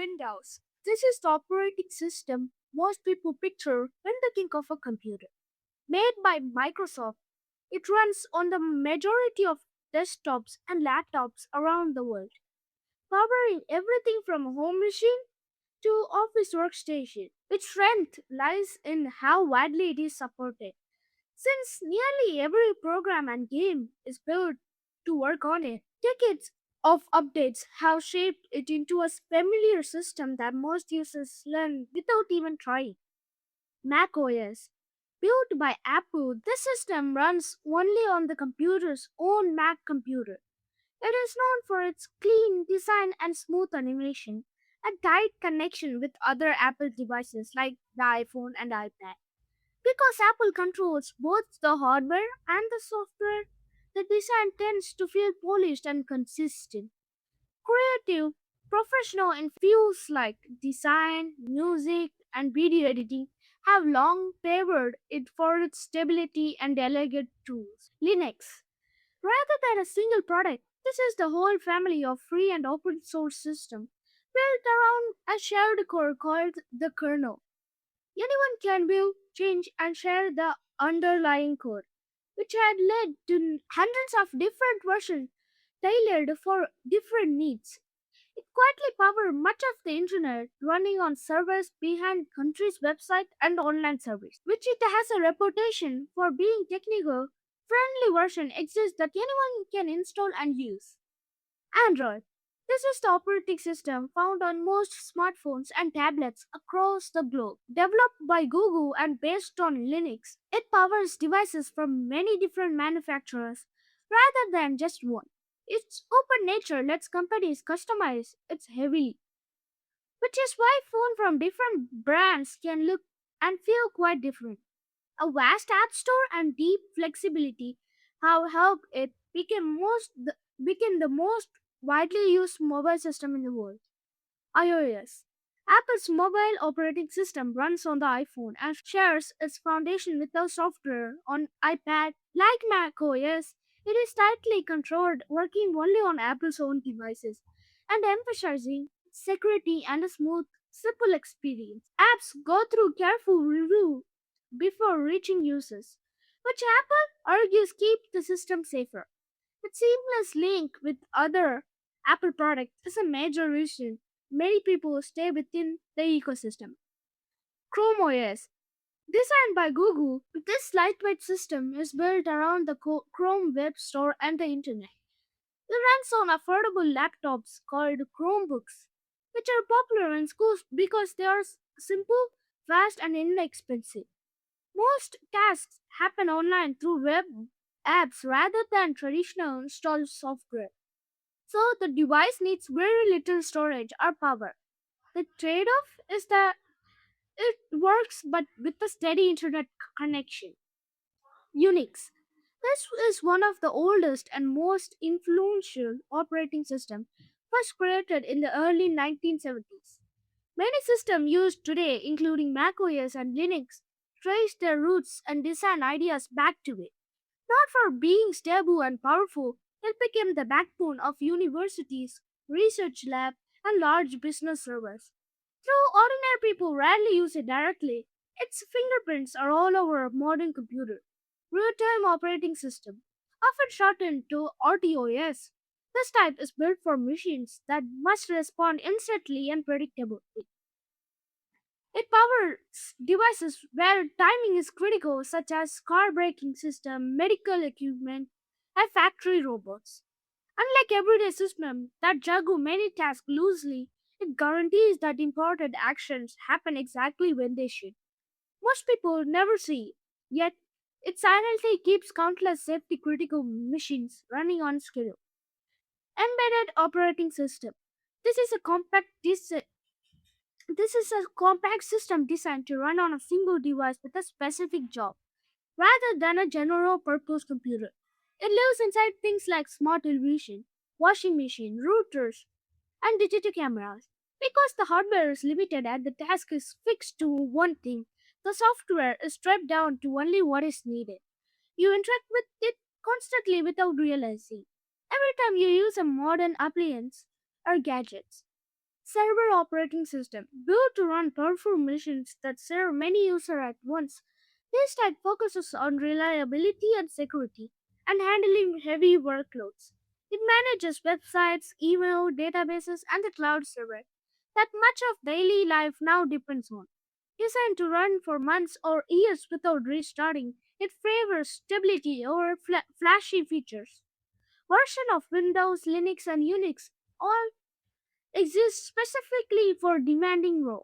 Windows. This is the operating system most people picture when they think of a computer. Made by Microsoft, it runs on the majority of desktops and laptops around the world, covering everything from a home machine to office workstation. Its strength lies in how widely it is supported. Since nearly every program and game is built to work on it, decades of updates have shaped it into a familiar system that most users learn without even trying. macOS. Built by Apple, this system runs only on the computer's own Mac computer. It is known for its clean design and smooth animation, a tight connection with other Apple devices like the iPhone and iPad. Because Apple controls both the hardware and the software, the design tends to feel polished and consistent. Creative, professional in fields like design, music, and video editing have long favored it for its stability and elegant tools. Linux. Rather than a single product, this is the whole family of free and open source system built around a shared core called the kernel. Anyone can build, change, and share the underlying code, which had led to hundreds of different versions tailored for different needs. It quietly powered much of the internet, running on servers behind countries' website and online service, which it has a reputation for being technical. Friendly version exists that anyone can install and use. Android. This is the operating system found on most smartphones and tablets across the globe. Developed by Google and based on Linux, it powers devices from many different manufacturers rather than just one. Its open nature lets companies customize it heavily, which is why phones from different brands can look and feel quite different. A vast app store and deep flexibility have helped it become the most widely used mobile system in the world. iOS. Apple's mobile operating system runs on the iPhone and shares its foundation with the software on iPad. Like macOS, it is tightly controlled, working only on Apple's own devices and emphasizing security and a smooth, simple experience. Apps go through careful review before reaching users, which Apple argues keep the system safer. Its seamless link with other Apple products is a major reason many people stay within the ecosystem. Chrome OS. Designed by Google, this lightweight system is built around the Chrome Web Store and the Internet. It runs on affordable laptops called Chromebooks, which are popular in schools because they are simple, fast, and inexpensive. Most tasks happen online through web apps rather than traditional installed software. So the device needs very little storage or power. The trade off is that it works but with a steady internet connection. Unix. This is one of the oldest and most influential operating systems, first created in the early 1970s. Many systems used today, including macOS and Linux, trace their roots and design ideas back to it. Not for being stable and powerful, it became the backbone of universities, research labs, and large business servers. Though ordinary people rarely use it directly, its fingerprints are all over a modern computer. Real-time operating system, often shortened to RTOS. This type is built for machines that must respond instantly and predictably. It powers devices where timing is critical, such as car braking system, medical equipment, and factory robots. Unlike everyday systems that juggle many tasks loosely, it guarantees that important actions happen exactly when they should. Most people never see, yet it silently keeps countless safety critical machines running on schedule. Embedded operating system. This is a compact system designed to run on a single device with a specific job, rather than a general purpose computer. It lives inside things like smart television, washing machine, routers, and digital cameras. Because the hardware is limited and the task is fixed to one thing, the software is stripped down to only what is needed. You interact with it constantly without realizing. Every time you use a modern appliance or gadgets, Server operating system built to run powerful machines that serve many users at once. This type focuses on reliability and security and handling heavy workloads. It manages websites, email, databases, and the cloud server that much of daily life now depends on. Designed to run for months or years without restarting, it favors stability over flashy features. Version of Windows, Linux, and Unix all exist specifically for demanding work.